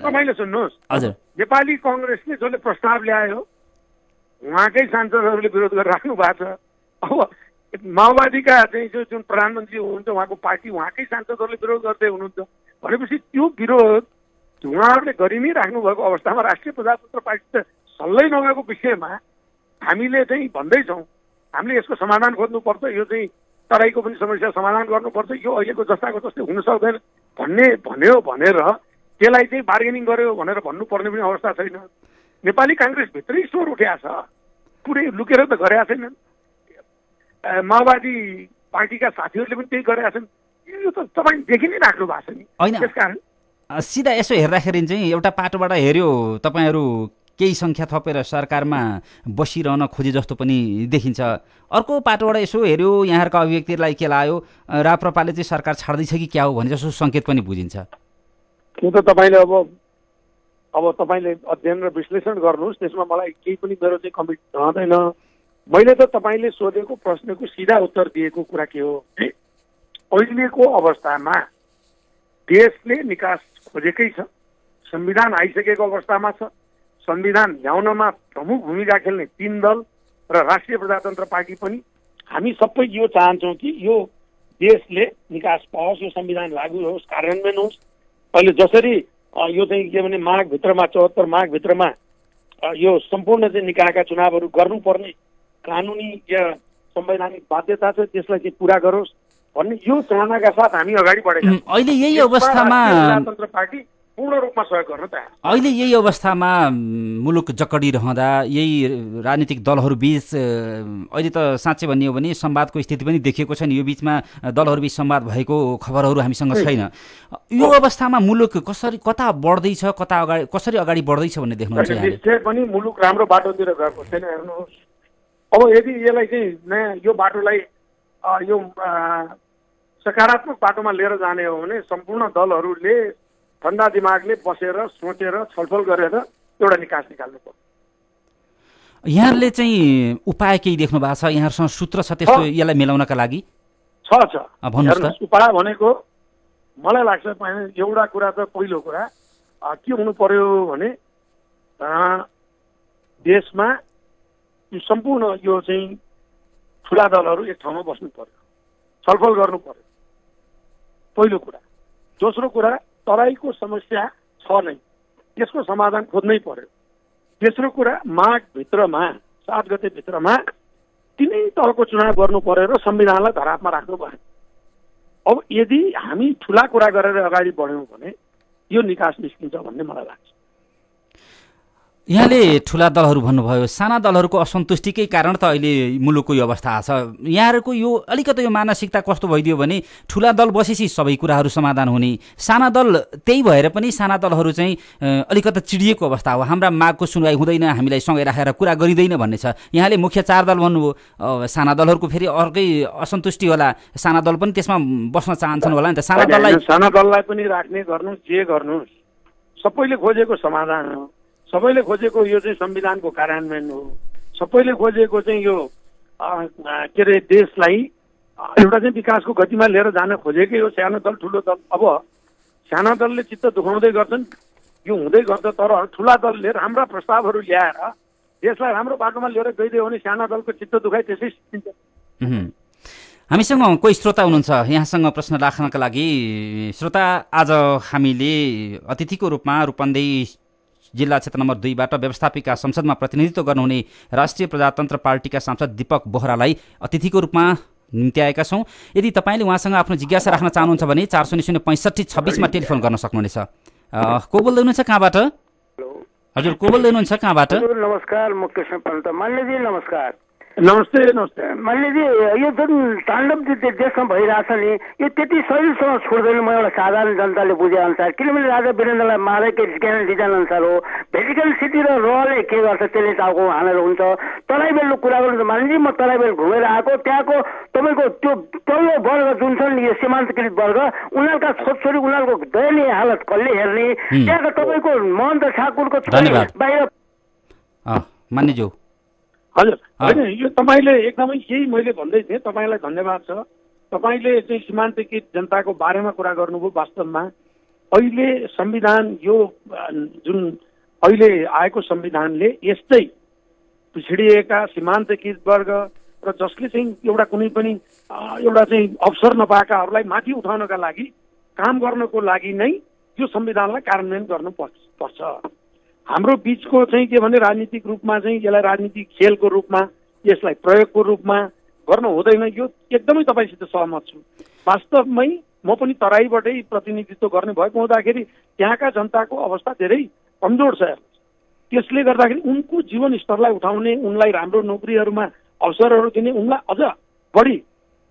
तपाईँले सुन्नुहोस्, हजुर, नेपाली कङ्ग्रेसले जसले प्रस्ताव ल्यायो उहाँकै सांसदहरूले विरोध गरिराख्नु भएको छ। अब माओवादीका चाहिँ जुन प्रधानमन्त्री हुनुहुन्छ उहाँको पार्टी उहाँकै सांसदहरूले विरोध गर्दै हुनुहुन्छ भनेपछि त्यो विरोध उहाँहरूले गरि नै राख्नु भएको अवस्थामा राष्ट्रिय प्रजातन्त्र पार्टी त सल्लै नगएको विषयमा हामीले चाहिँ भन्दैछौँ हामीले यसको समाधान खोज्नुपर्छ, यो चाहिँ तराईको पनि समस्या समाधान गर्नुपर्छ, यो अहिलेको जस्ताको जस्तै हुन सक्दैन भन्यो भनेर त्यसलाई चाहिँ बार्गेनिङ गर्यो भनेर भन्नुपर्ने पनि अवस्था छैन। नेपाली काङ्ग्रेसभित्रै स्वर उठेको छ, पुरै लुकेर त गरेका छैनन्। माओवादी पार्टीका साथीहरूले पनि त्यही गरेका छन्। यो त तपाईँ देखि नै राख्नु भएको छ नि। त्यसकारण सिधा यसो हेर्दाखेरि चाहिँ एउटा पाटोबाट हेऱ्यो तपाईँहरू केही सङ्ख्या थपेर सरकारमा बसिरहन खोजे जस्तो पनि देखिन्छ, अर्को पाटोबाट यसो हेऱ्यो यहाँहरूका अभिव्यक्तिलाई के लाग्यो राप्रपाले चाहिँ सरकार छाड्दैछ कि क्या हो भने जस्तो सङ्केत पनि बुझिन्छ। त्यो त तपाईँले अब तपाईँले अध्ययन र विश्लेषण गर्नुहोस्, त्यसमा मलाई केही पनि मेरो चाहिँ कमेन्ट रहँदैन। मैले त तपाईँले सोधेको प्रश्नको सिधा उत्तर दिएको कुरा के हो, अहिलेको अवस्थामा देशले निकास खोजेकै छ, संविधान आइसकेको अवस्थामा छ। संविधान ल्याउनमा प्रमुख भूमिका खेल्ने 3 दल र राष्ट्रिय प्रजातन्त्र पार्टी पनि हामी सबै यो चाहन्छौँ कि यो देशले निकास पाओस्, यो संविधान लागू होस्, कार्यान्वयन होस्। अहिले जसरी यो चाहिँ के भने माघभित्रमा 74 माघभित्रमा यो सम्पूर्ण चाहिँ निकायका चुनावहरू गर्नुपर्ने कानुनी संवैधानिक बाध्यता छ, त्यसलाई चाहिँ पुरा गरोस् भन्ने यो चाहनाका साथ हामी अगाडि बढेका छौँ। अहिले यही अवस्थामा प्रजातन्त्र पार्टी पूर्ण रूपमा सहयोग गर्न तयार। अहिले यही अवस्थामा मुलुक जकडी रहँदा यही राजनीतिक दलहरूबीच अहिले त साँच्चै भन्ने हो भने संवादको स्थिति पनि देखिएको छैन। यो बिचमा दलहरूबीच संवाद भएको खबरहरू हामीसँग छैन। यो अवस्थामा मुलुक कता बढ्दैछ, कसरी अगाडि बढ्दैछ भन्ने देख्नुहुन्छ यहाँले? निश्चय पनि मुलुक राम्रो बाटोतिर गएको छैन। हेर्नुहोस्, अब यदि यसलाई चाहिँ नयाँ यो बाटोलाई यो सकारात्मक बाटोमा लिएर जाने हो भने सम्पूर्ण दलहरूले ठन्डा दिमागले बसेर सोचेर छलफल गरेर एउटा निकास निकाल्नु पर्छ। यहाँहरूले चाहिँ उपाय केही देख्नु भएको छ? यहाँहरूसँग सूत्र छ त्यस्तो यसलाई मिलाउनका लागि? छ भन्नुहोस्। उपाय भनेको मलाई लाग्छ एउटा कुरा त पहिलो कुरा के हुनु पर्यो भने देशमा यो सम्पूर्ण यो चाहिँ ठुला दलहरू एक ठाउँमा बस्नु पर्यो, छलफल गर्नु पर्यो, पहिलो कुरा। दोस्रो कुरा, तराईको समस्या छ नै, त्यसको समाधान खोज्नै पर्यो। तेस्रो कुरा, माघभित्रमा 7 गतेभित्रमा तिनै तहको चुनाव गर्नु पर्यो र संविधानलाई धरापमा राख्नु पर्यो। अब यदि हामी ठुला कुरा गरेर अगाडि बढ्यौँ भने यो निकास निस्किन्छ भन्ने मलाई लाग्छ। यहाँले ठुला दलहरू भन्नुभयो, साना दलहरूको असन्तुष्टिकै कारण त अहिले मुलुकको यो अवस्था छ। यहाँहरूको यो अलिकति यो मानसिकता कस्तो भइदियो भने ठुला दल बसेपछि सबै कुराहरू समाधान हुने, साना दल त्यही भएर पनि साना दलहरू चाहिँ अलिकति चिडिएको अवस्था हो, हाम्रा मागको सुनवाई हुँदैन, हामीलाई सँगै राखेर कुरा गरिँदैन भन्ने छ। यहाँले मुख्य 4 दल भन्नुभयो, साना दलहरूको फेरि अर्कै असन्तुष्टि होला, साना दल पनि त्यसमा बस्न चाहन्छन् होला नि त। साना दललाई पनि राख्ने गर्नुहोस्, जे गर्नुहोस्, सबैले खोजेको समाधान हो, सबैले खोजेको यो चाहिँ संविधानको कार्यान्वयन हो, सबैले खोजेको चाहिँ यो के अरे देशलाई एउटा चाहिँ विकासको गतिमा लिएर जान खोजेकै हो। सानो दल ठुलो दल, अब साना दलले चित्त दुखाउँदै गर्छन्, यो हुँदै गर्छ, तर ठुला दलले राम्रा प्रस्तावहरू ल्याएर देशलाई राम्रो बाटोमा लिएर गइदियो भने साना दलको चित्त दुखाइ त्यसै सिद्धिन्छ। हामीसँग कोही श्रोता हुनुहुन्छ, यहाँसँग प्रश्न राख्नका लागि। श्रोता, आज हामीले अतिथिको रूपमा रूपन्देही जिल्ला क्षेत्र नम्बर 2बाट व्यवस्थापिका संसदमा प्रतिनिधित्व गर्नुहुने राष्ट्रिय प्रजातन्त्र पार्टीका सांसद दीपक बोहरालाई अतिथिको रूपमा निम्त्याएका छौँ। यदि तपाईँले उहाँसँग आफ्नो जिज्ञासा राख्न चाहनुहुन्छ भने 400-6526 मा टेलिफोन गर्न सक्नुहुनेछ। को बोल्दै हुनुहुन्छ, कहाँबाट? हजुर, को बोल्दै हुनुहुन्छ, कहाँबाट? नमस्कार, म कृष्ण पन्त। मान्यजी नमस्कार। नमस्ते। नमस्ते मान्यजी, यो जुन ताण्डव देशमा भइरहेछ नि, यो त्यति सजिलोसँग छोड्दैन म एउटा साधारण जनताले बुझे अनुसार। किनभने राजा वीरेन्द्रलाई मारेकै ज्ञान डिजाइन अनुसार हो। भेटिकल सिटी र रहले के गर्छ त्यसले टाउको हानेर हुन्छ। तराईबेलको कुरा गर्नु त मान्यजी, म तराईबेल घुमेर आएको, त्यहाँको तपाईँको त्यो तल्लो वर्ग जुन छ नि, यो सीमान्तकृत वर्ग, उनीहरूका छोरछोरी, उनीहरूको दयनीय हालत कसले हेर्ने? त्यहाँका तपाईँको महन्त ठाकुरको बाहिर। मान्यज्यू, हजुर, होइन, यो तपाईँले एकदमै यही मैले भन्दै थिएँ, तपाईँलाई धन्यवाद छ। तपाईँले चाहिँ सीमान्तकृत जनताको बारेमा कुरा गर्नुभयो। वास्तवमा अहिले संविधान, यो जुन अहिले आएको संविधानले यस्तै पिछडिएका सीमान्तकृत वर्ग र जसले चाहिँ एउटा कुनै पनि एउटा चाहिँ अवसर नपाएकाहरूलाई माथि उठाउनका लागि, काम गर्नको लागि नै यो संविधानलाई कार्यान्वयन गर्नुपर्छ। हाम्रो बिचको चाहिँ के भने राजनीतिक रूपमा चाहिँ यसलाई राजनीतिक खेलको रूपमा, यसलाई प्रयोगको रूपमा गर्न हुँदैन। यो एकदमै तपाईँसित सहमत छु। वास्तवमै म पनि तराईबाटै प्रतिनिधित्व गर्ने भएको हुँदाखेरि त्यहाँका जनताको अवस्था धेरै कमजोर छ। त्यसले गर्दाखेरि उनको जीवन स्तरलाई उठाउने, उनलाई राम्रो नोकरीहरूमा अवसरहरू दिने, उनलाई अझ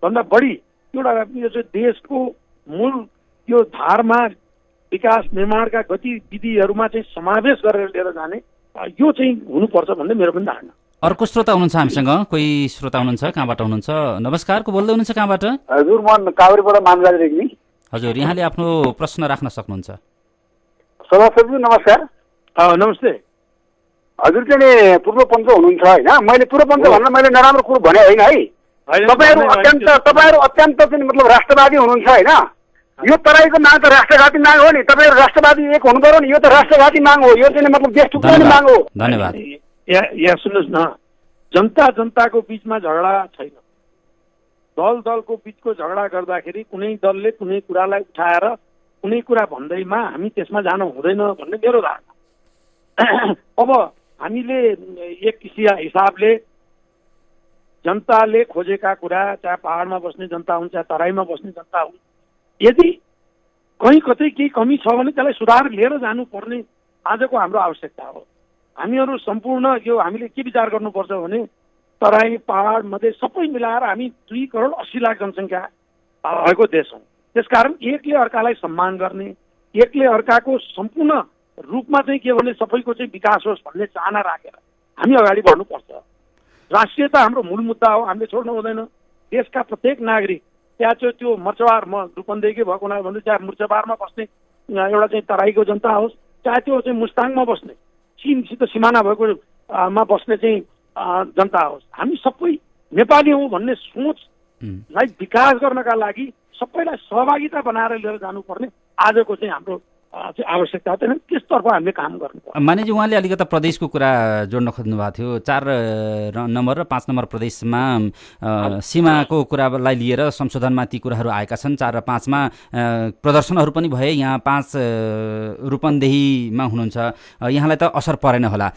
भन्दा बढी एउटा यो चाहिँ देशको मूल यो धारमा विकास निर्माणका गतिविधिहरूमा चाहिँ समावेश गरेर लिएर जाने, यो चाहिँ हुनुपर्छ भन्ने मेरो पनि धारणा। अर्को श्रोता हुनुहुन्छ हामीसँग, कोही श्रोता हुनुहुन्छ, कहाँबाट हुनुहुन्छ? नमस्कार, को बोल्दै हुनुहुन्छ, कहाँबाट? हजुर, म काभ्रेबाट मानराज रेग्मी। हजुर, यहाँले आफ्नो प्रश्न राख्न सक्नुहुन्छ। सभासदज्यू नमस्कार। नमस्ते। हजुर चाहिँ पूर्व पञ्च हुनुहुन्छ होइन? मैले पूर्व पञ्च भन्न मैले नराम्रो कुरो भने होइन है। तपाईँहरू अत्यन्त चाहिँ मतलब राष्ट्रवादी हुनुहुन्छ होइन? यो तराईको माग त राष्ट्रघाती माग हो नि। तपाईँहरू राष्ट्रवादी एक हुनु पर्यो नि। यो त राष्ट्रघाती माग हो। यो चाहिँ मतलब देश टुक्राउने माग हो। धन्यवाद। यहाँ सुन्नुहोस् न, जनताको बिचमा झगडा छैन। दलको बिचको झगडा गर्दाखेरि कुनै दलले कुनै कुरालाई उठाएर कुनै कुरा भन्दैमा हामी त्यसमा जानु हुँदैन भन्ने मेरो धारणा। अब हामीले एक हिसाबले जनताले खोजेका कुरा, चाहे पहाडमा बस्ने जनता हुन् चाहे तराईमा बस्ने जनता हुन्, यदि कहीँ कतै केही कमी छ भने त्यसलाई सुधार लिएर जानुपर्ने आजको हाम्रो आवश्यकता हो। हामीहरू सम्पूर्ण यो हामीले के विचार गर्नुपर्छ भने तराई पहाड मध्य सबै मिलाएर हामी 2 करोड 80 लाख जनसङ्ख्या भएको देश हौँ। त्यसकारण एकले अर्कालाई सम्मान गर्ने, एकले अर्काको सम्पूर्ण रूपमा चाहिँ के भने सबैको चाहिँ विकास होस् भन्ने चाहना राखेर हामी अगाडि बढ्नुपर्छ। राष्ट्रियता हाम्रो मूल मुद्दा हो, हामीले छोड्नु हुँदैन। देशका प्रत्येक नागरिक, त्यहाँ चाहिँ त्यो मर्चबार, म रूपन्देहीकै भएको हुनाले भन्छु, चाहे मुर्चबारमा बस्ने एउटा चाहिँ तराईको जनता होस्, चाहे त्यो चाहिँ मुस्ताङमा बस्ने चीनसित सिमाना भएको मा बस्ने चाहिँ जनता होस्, हामी सबै नेपाली हौँ भन्ने सोचलाई विकास गर्नका लागि सबैलाई सहभागिता बनाएर लिएर जानुपर्ने आजको चाहिँ हाम्रो आवश्यकता हो। त्यसतर्फ हामीले काम गर्नुपर्छ। मानेजी, उहाँले अलिकति प्रदेशको कुरा जोड्न खोज्नु भएको थियो। 4 नम्बर र 5 नम्बर प्रदेशमा सीमाको कुरालाई लिएर संशोधनमा ती कुराहरू आएका छन्। 4 र 5 मा प्रदर्शनहरू पनि भए। यहाँ 5 रूपन्देहीमा हुनुहुन्छ, यहाँलाई त असर परेन होला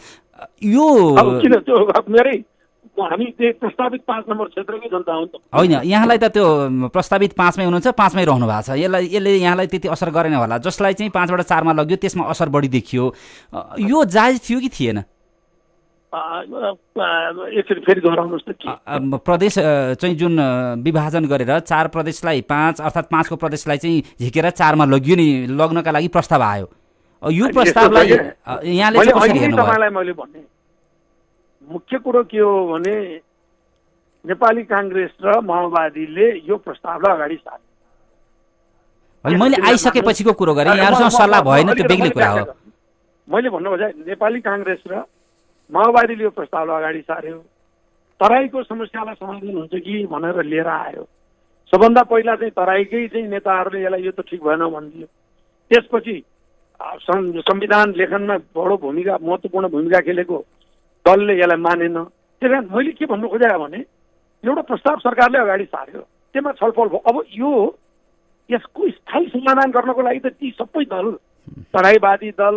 यो? किन त्यो मेरै हामी प्रस्तावित 5 नम्बर क्षेत्रकै जनता हो। होइन, यहाँलाई त त्यो प्रस्तावित 5 मै हुनुहुन्छ, 5 मै रहनु भएको छ। यसले यहाँलाई त्यति असर गरेन होला। जसलाई चाहिँ 5 बाट 4 मा लग्यो त्यसमा असर बढी देखियो। यो जायज थियो कि थिएन? फेरि दोहोऱ्याउनुहोस् त। प्रदेश चाहिँ जुन विभाजन गरेर 4 प्रदेशलाई 5 अर्थात् 5 को प्रदेशलाई चाहिँ झिकेर 4 मा लग्यो नि, लग्नका लागि प्रस्ताव आयो। यो प्रस्तावलाई यहाँले चाहिँ कसरी हेर्नुभयो? तपाईलाई मैले भन्ने मुख्य कुरो के हो भने नेपाली कांग्रेस र माओवादीले यो प्रस्तावलाई अगाडि सारे। मैले आइसकेपछिको कुरो गरेँ, यहाँहरुसँग सल्लाह भएन, त्यो बेग्लै कुरा हो। मैले भन्नु खोजे नेपाली कांग्रेस र माओवादीले यो प्रस्तावलाई अगाडि सार्यो। तराईको समस्यालाई समाधान हुन्छ कि भनेर लिएर आयो। सबभन्दा पहिला चाहिँ तराईकै चाहिँ नेताहरूले यसलाई यो त ठिक भएन भनिदियो। त्यसपछि संविधान लेखनमा बडो भूमिका, महत्त्वपूर्ण भूमिका खेलेको दलले यसलाई मानेन। त्यसकारण मैले के भन्नु खोजेँ भने एउटा प्रस्ताव सरकारले अगाडि सार्यो, त्यसमा छलफल भयो। अब यसको स्थायी समाधान गर्नको लागि त ती सबै दल, तराईवादी दल,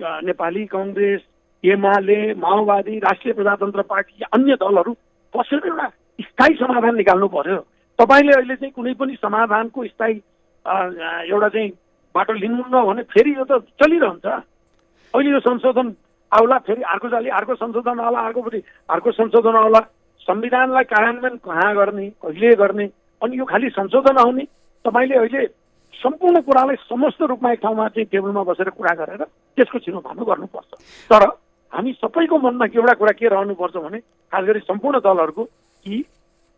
नेपाली कांग्रेस, एमाले, माओवादी, राष्ट्रिय प्रजातन्त्र पार्टी, अन्य दलहरू बसेर एउटा स्थायी समाधान निकाल्नु पर्यो। तपाईँले अहिले चाहिँ कुनै पनि समाधानको स्थायी एउटा चाहिँ बाटो लिनुहुन्न भने फेरि यो त चलिरहन्छ। अहिले यो संशोधन आउला, फेरि अर्को जाली, अर्को संशोधन आउला, अर्को संशोधन आउला। संविधानलाई कार्यान्वयन कहाँ गर्ने, कहिले गर्ने, अनि यो खालि संशोधन आउने। तपाईँले अहिले सम्पूर्ण कुरालाई समस्त रूपमा एक ठाउँमा चाहिँ टेबलमा बसेर कुरा गरेर त्यसको छिनोफानो गर्नुपर्छ। तर हामी सबैको मनमा एउटा कुरा के रहनुपर्छ भने खास गरी सम्पूर्ण दलहरूको कि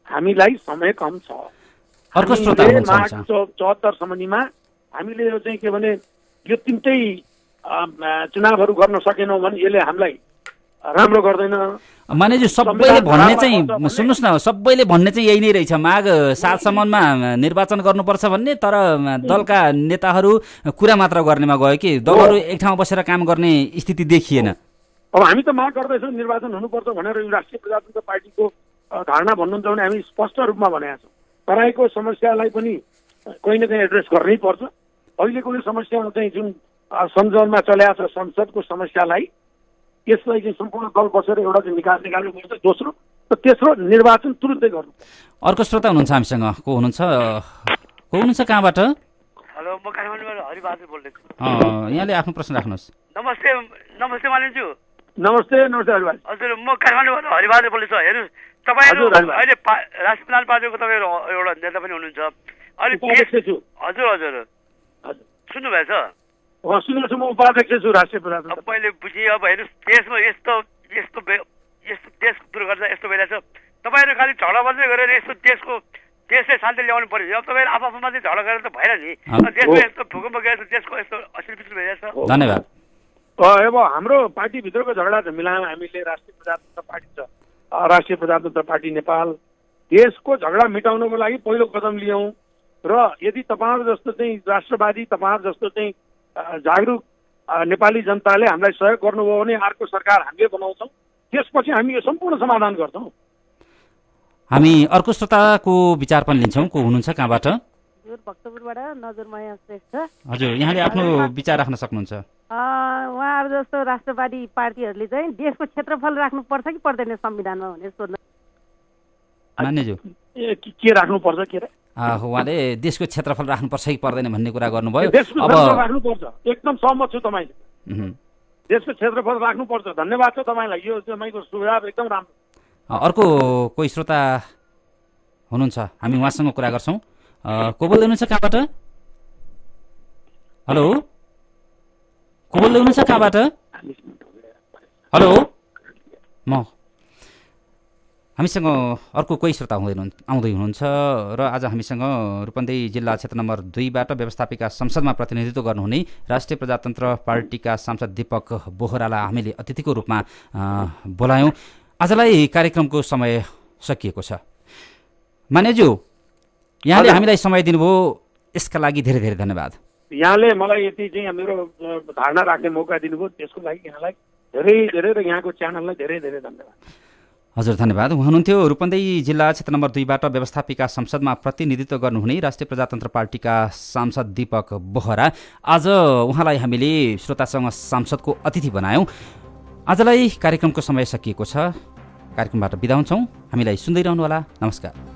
हामीलाई समय कम छ। अर्को श्रोता हुनुहुन्छ मार्च 74 सम्ममा हामीले यो चाहिँ के भने यो तिनटै चुनावहरू गर्न सकेनौँ भने यसले हामीलाई राम्रो गर्दैन। मानेजी, सबैले भन्ने चाहिँ सुन्नुहोस् न, सबैले भन्ने चाहिँ यही नै रहेछ, माघ 7 सम्ममा निर्वाचन गर्नुपर्छ भन्ने। तर दलका नेताहरू कुरा मात्र गर्नेमा गयो कि दलहरू एक ठाउँमा बसेर काम गर्ने स्थिति देखिएन। अब हामी त माग गर्दैछौँ निर्वाचन हुनुपर्छ भनेर यो राष्ट्रिय प्रजातन्त्र पार्टीको धारणा भन्नुहुन्छ भने हामी स्पष्ट रूपमा भनेका छौँ। तराईको समस्यालाई पनि कहीँ न कहीँ एड्रेस गर्नै पर्छ। अहिलेको यो समस्या चाहिँ जुन संसदमा चलेको छ, संसदको समस्यालाई यसलाई चाहिँ सम्पूर्ण दल बसेर एउटा चाहिँ निकाल्नुपर्छ। दोस्रो र तेस्रो निर्वाचन तुरुन्तै गर्नु। अर्को श्रोता हुनुहुन्छ हामीसँग, को हुनुहुन्छ कहाँबाट? हेलो, म काठमाडौँबाट हरिबहादुर बोल्दैछु। यहाँले आफ्नो प्रश्न राख्नुहोस्। नमस्ते मालिकज्यू। नमस्ते हरिबहादुर। हजुर, म काठमाडौँबाट हरिबहादुर बोल्दैछु। हेर्नुहोस्, तपाईँहरू अहिले राष्ट्रिय प्रधान पार्टीको तपाईँहरू एउटा नेता पनि हुनुहुन्छ। अहिले हजुर सुन्नुभएछ? सुन्नुहोस्, म उपाध्यक्ष छु राष्ट्रिय प्रजातन्त्र। मैले बुझेँ। अब हेर्नुहोस्, देशमा यस्तो देश सुरु गर्दा यस्तो भइरहेछ। तपाईँहरू खालि झगडा मात्रै गरेर देशले शान्ति ल्याउनु पर्यो। अब तपाईँहरू आफूमा चाहिँ झगडा गरेर त भएन नि। देशमा यस्तो भूकम्प गएर देशको यस्तो असिल भइरहेछ। धन्यवाद। अब हाम्रो पार्टीभित्रको झगडा त मिलायौँ हामीले। राष्ट्रिय प्रजातन्त्र पार्टी छ, राष्ट्रिय प्रजातन्त्र पार्टी नेपाल। देशको झगडा मेटाउनको लागि पहिलो कदम लियौँ र यदि तपाईँहरू जस्तो चाहिँ राष्ट्रवादी, तपाईँहरू जस्तो चाहिँ जागरुक नेपाली जनताले हामीलाई सहयोग गर्नुभयो भने अर्को सरकार हामीले बनाउँछौँ। त्यसपछि हामी यो सम्पूर्ण समाधान गर्छौँ। हामी अर्को श्रोताको विचार पनि लिन्छौँ। को हुनुहुन्छ, कहाँबाट? हजुर भक्तपुरबाट नजरमाया श्रेष्ठ। हजुर यहाँले आफ्नो विचार राख्न सक्नुहुन्छ। उहाँहरू जस्तो राष्ट्रवादी पार्टीहरूले चाहिँ देशको क्षेत्रफल राख्नुपर्छ कि पर्दैन संविधानमा भनेर सोध्नु। मान्यज्यू के राख्नुपर्छ के रे? उहाँले देशको क्षेत्रफल राख्नुपर्छ कि पर्दैन भन्ने कुरा गर्नुभयो। देशको क्षेत्रफल राख्नुपर्छ, एकदम सहमत छु तपाईँले। देशको क्षेत्रफल राख्नुपर्छ। धन्यवाद छ तपाईँलाई, यो तपाईँको सुझाव एकदम राम्रो। अर्को कोही श्रोता हुनुहुन्छ, हामी उहाँसँग कुरा गर्छौँ। को बोल्दै हुनुहुन्छ कहाँबाट? हेलो, को बोल्दै हुनुहुन्छ कहाँबाट? हेलो, म हामीसँग अर्को कोही श्रोता आउँदै हुनुहुन्छ र आज हामीसँग रूपन्देही जिल्ला क्षेत्र नम्बर 2बाट व्यवस्थापिका संसदमा प्रतिनिधित्व गर्नुहुने राष्ट्रिय प्रजातन्त्र पार्टीका सांसद दीपक बोहरालाई हामीले अतिथिको रूपमा बोलायौँ। आजलाई कार्यक्रमको समय सकिएको छ। मान्यज्यू, यहाँले हामीलाई समय दिनुभयो, यसका लागि धेरै धेरै धन्यवाद। यहाँले मलाई यति चाहिँ मेरो धारणा राख्ने मौका दिनुभयो, त्यसको लागि यहाँलाई धेरै धेरै र यहाँको च्यानललाई धेरै धेरै धन्यवाद। हजुर धन्यवाद। हुनुहुन्थ्यो रूपन्देही जिल्ला क्षेत्र नम्बर 2बाट व्यवस्थापिका संसदमा प्रतिनिधित्व गर्नुहुने राष्ट्रिय प्रजातन्त्र पार्टीका सांसद दीपक बोहरा। आज उहाँलाई हामीले श्रोतासँग सांसदको अतिथि बनायौँ। आजलाई कार्यक्रमको समय सकिएको छ। कार्यक्रमबाट बिदा हुन्छौँ। हामीलाई सुन्दै रहनुहोला। नमस्कार।